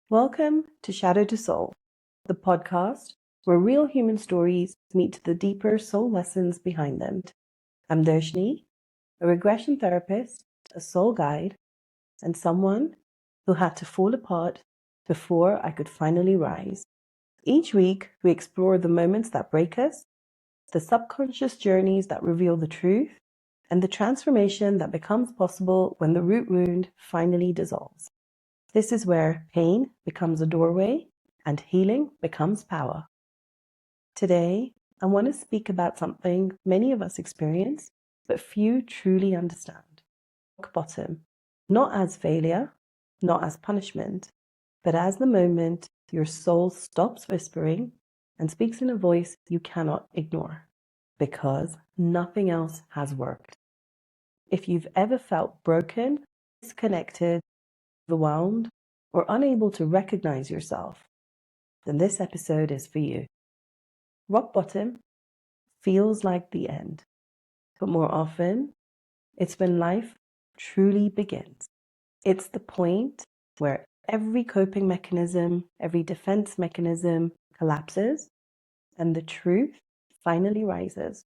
Welcome to Shadow to Soul, the podcast where real human stories meet the deeper soul lessons behind them. I'm Darshni, a regression therapist, a soul guide, and someone who had to fall apart before I could finally rise. Each week, we explore the moments that break us, the subconscious journeys that reveal the truth, and the transformation that becomes possible when the root wound finally dissolves. This is where pain becomes a doorway and healing becomes power. Today, I want to speak about something many of us experience, but few truly understand. Rock bottom, not as failure, not as punishment, but as the moment your soul stops whispering and speaks in a voice you cannot ignore, because nothing else has worked. If you've ever felt broken, disconnected, overwhelmed, or unable to recognize yourself, then this episode is for you. Rock bottom feels like the end, but more often, it's when life truly begins. It's the point where every coping mechanism, every defense mechanism collapses, and the truth finally rises.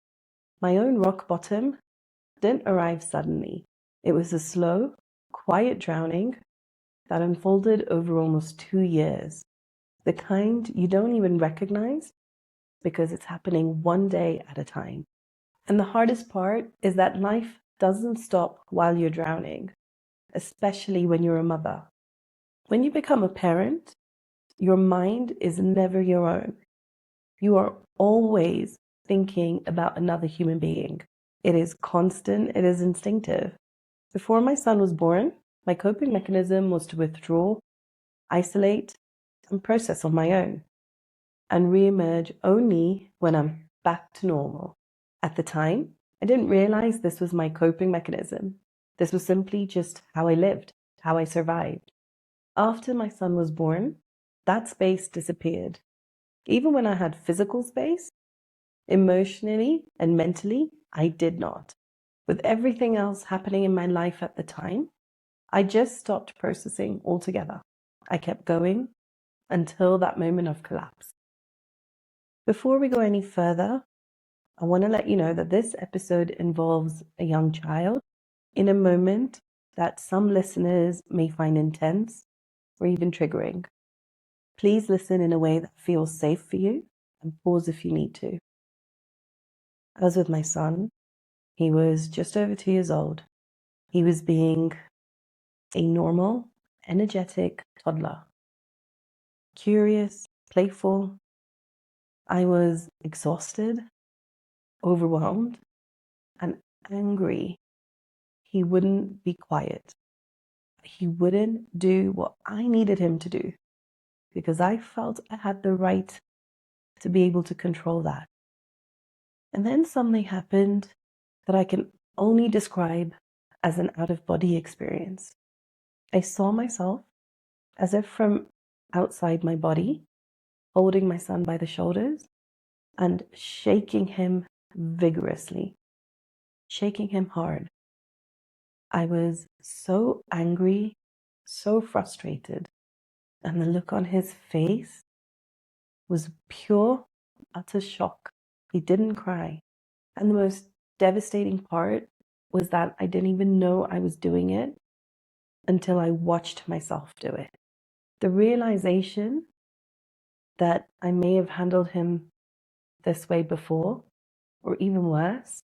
My own rock bottom didn't arrive suddenly. It was a slow, quiet drowning that unfolded over almost 2 years. The kind you don't even recognize because it's happening one day at a time. And the hardest part is that life doesn't stop while you're drowning, especially when you're a mother. When you become a parent, your mind is never your own. You are always thinking about another human being. It is constant, it is instinctive. Before my son was born, my coping mechanism was to withdraw, isolate, and process on my own, and reemerge only when I'm back to normal. At the time, I didn't realize this was my coping mechanism. This was simply just how I lived, how I survived. After my son was born, that space disappeared. Even when I had physical space, emotionally and mentally, I did not. With everything else happening in my life at the time, I just stopped processing altogether. I kept going until that moment of collapse. Before we go any further, I want to let you know that this episode involves a young child in a moment that some listeners may find intense or even triggering. Please listen in a way that feels safe for you and pause if you need to. I was with my son. He was just over 2 years old. He was being a normal, energetic toddler. Curious, playful. I was exhausted, overwhelmed, and angry. He wouldn't be quiet. He wouldn't do what I needed him to do because I felt I had the right to be able to control that. And then something happened that I can only describe as an out-of-body experience. I saw myself as if from outside my body, holding my son by the shoulders and shaking him vigorously, shaking him hard. I was so angry, so frustrated, and the look on his face was pure, utter shock. He didn't cry. And the most devastating part was that I didn't even know I was doing it until I watched myself do it. The realization that I may have handled him this way before, or even worse,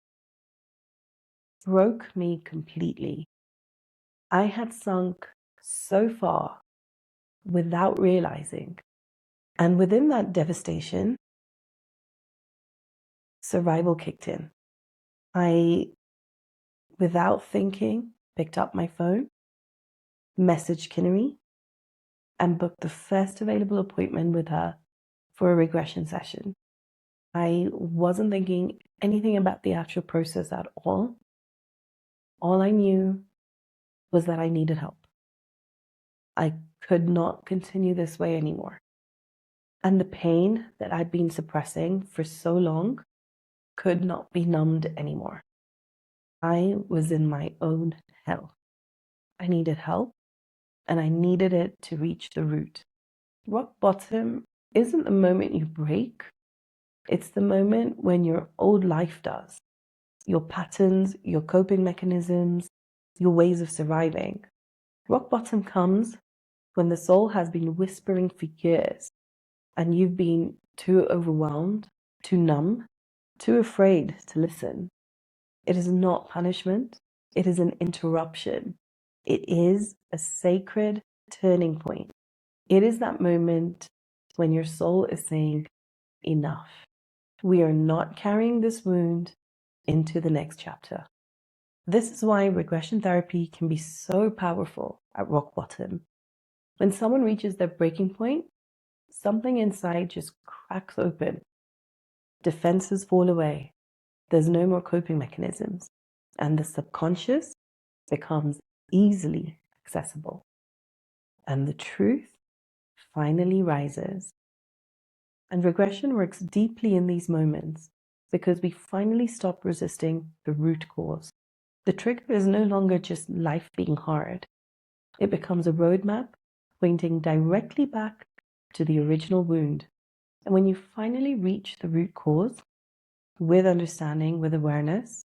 broke me completely. I had sunk so far without realizing. And within that devastation, survival kicked in. I, without thinking, picked up my phone, messaged Kinnary, and booked the first available appointment with her for a regression session. I wasn't thinking anything about the actual process at all. All I knew was that I needed help. I could not continue this way anymore. And the pain that I'd been suppressing for so long could not be numbed anymore. I was in my own hell. I needed help, and I needed it to reach the root. Rock bottom isn't the moment you break, it's the moment when your old life does. Your patterns, your coping mechanisms, your ways of surviving. Rock bottom comes when the soul has been whispering for years and you've been too overwhelmed, too numb, too afraid to listen. It is not punishment, it is an interruption. It is a sacred turning point. It is that moment when your soul is saying, enough. We are not carrying this wound into the next chapter. This is why regression therapy can be so powerful at rock bottom. When someone reaches their breaking point, something inside just cracks open. Defenses fall away. There's no more coping mechanisms. And the subconscious becomes easily accessible. And the truth finally rises. And regression works deeply in these moments because we finally stop resisting the root cause. The trigger is no longer just life being hard. It becomes a roadmap pointing directly back to the original wound. And when you finally reach the root cause, with understanding, with awareness,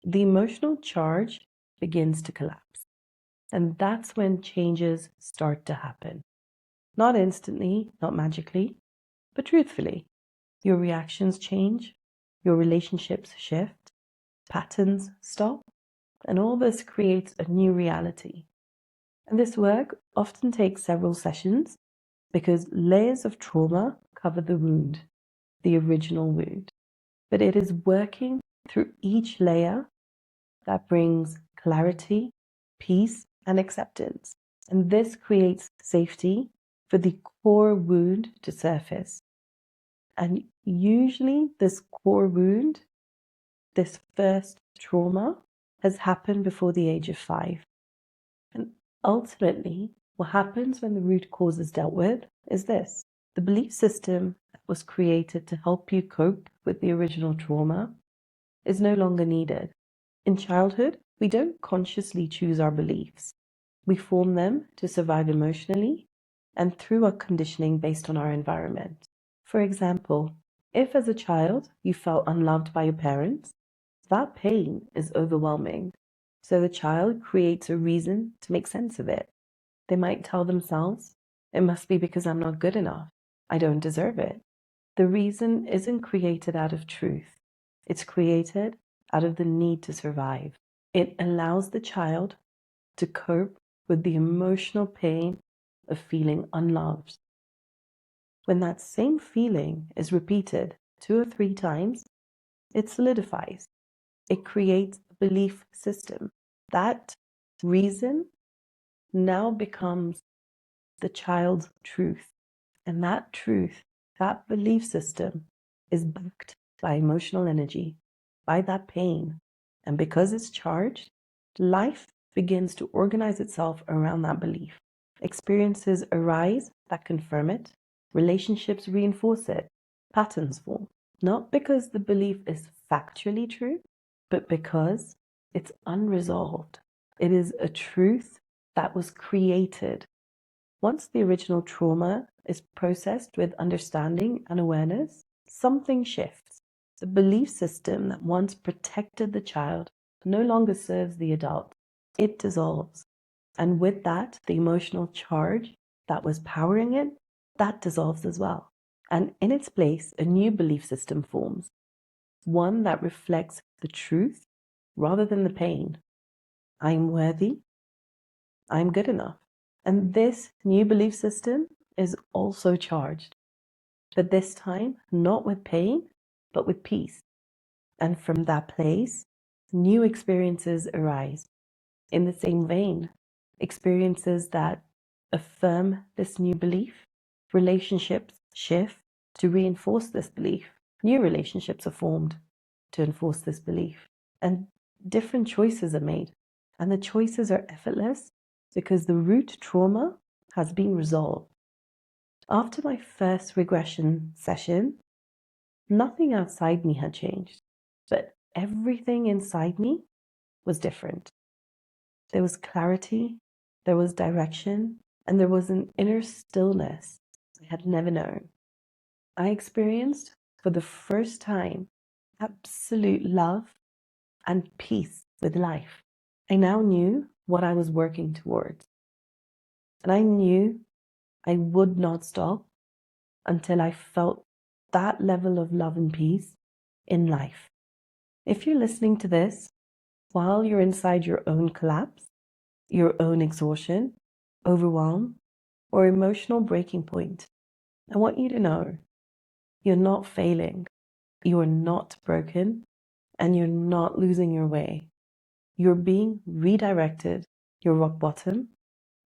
the emotional charge begins to collapse. And that's when changes start to happen. Not instantly, not magically, but truthfully. Your reactions change, your relationships shift, patterns stop, and all this creates a new reality. And this work often takes several sessions because layers of trauma cover the wound, the original wound. But it is working through each layer that brings clarity, peace, and acceptance. And this creates safety for the core wound to surface. And usually this core wound, this first trauma, has happened before the age of 5. And ultimately, what happens when the root cause is dealt with is this. The belief system that was created to help you cope with the original trauma is no longer needed. In childhood, we don't consciously choose our beliefs. We form them to survive emotionally and through our conditioning based on our environment. For example, if as a child you felt unloved by your parents, that pain is overwhelming. So the child creates a reason to make sense of it. They might tell themselves, it must be because I'm not good enough. I don't deserve it. The reason isn't created out of truth. It's created out of the need to survive. It allows the child to cope with the emotional pain of feeling unloved. When that same feeling is repeated 2 or 3 times, it solidifies. It creates a belief system. That reason now becomes the child's truth. And that truth, that belief system, is backed by emotional energy, by that pain. And because it's charged, life begins to organize itself around that belief. Experiences arise that confirm it, relationships reinforce it, patterns form. Not because the belief is factually true, but because it's unresolved. It is a truth that was created. Once the original trauma is processed with understanding and awareness, something shifts. The belief system that once protected the child no longer serves the adult. It dissolves. And with that, the emotional charge that was powering it, that dissolves as well. And in its place, a new belief system forms. One that reflects the truth rather than the pain. I'm worthy. I'm good enough. And this new belief system is also charged. But this time, not with pain, but with peace. And from that place, new experiences arise. In the same vein, experiences that affirm this new belief, relationships shift to reinforce this belief. New relationships are formed to enforce this belief. And different choices are made. And the choices are effortless because the root trauma has been resolved. After my first regression session, nothing outside me had changed, but everything inside me was different. There was clarity, there was direction, and there was an inner stillness I had never known. I experienced, for the first time, absolute love and peace with life. I now knew what I was working towards. And I knew I would not stop until I felt that level of love and peace in life. If you're listening to this while you're inside your own collapse, your own exhaustion, overwhelm, or emotional breaking point, I want you to know you're not failing, you are not broken, and you're not losing your way. You're being redirected. Your rock bottom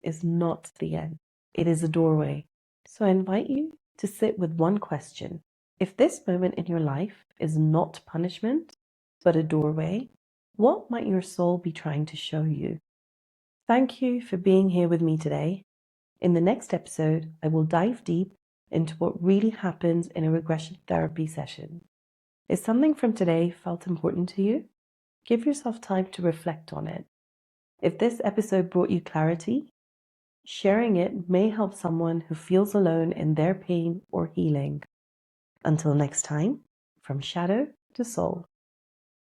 is not the end. It is a doorway. So I invite you to sit with one question. If this moment in your life is not punishment, but a doorway, what might your soul be trying to show you? Thank you for being here with me today. In the next episode, I will dive deep into what really happens in a regression therapy session. If something from today felt important to you, give yourself time to reflect on it. If this episode brought you clarity, sharing it may help someone who feels alone in their pain or healing. Until next time, from shadow to soul.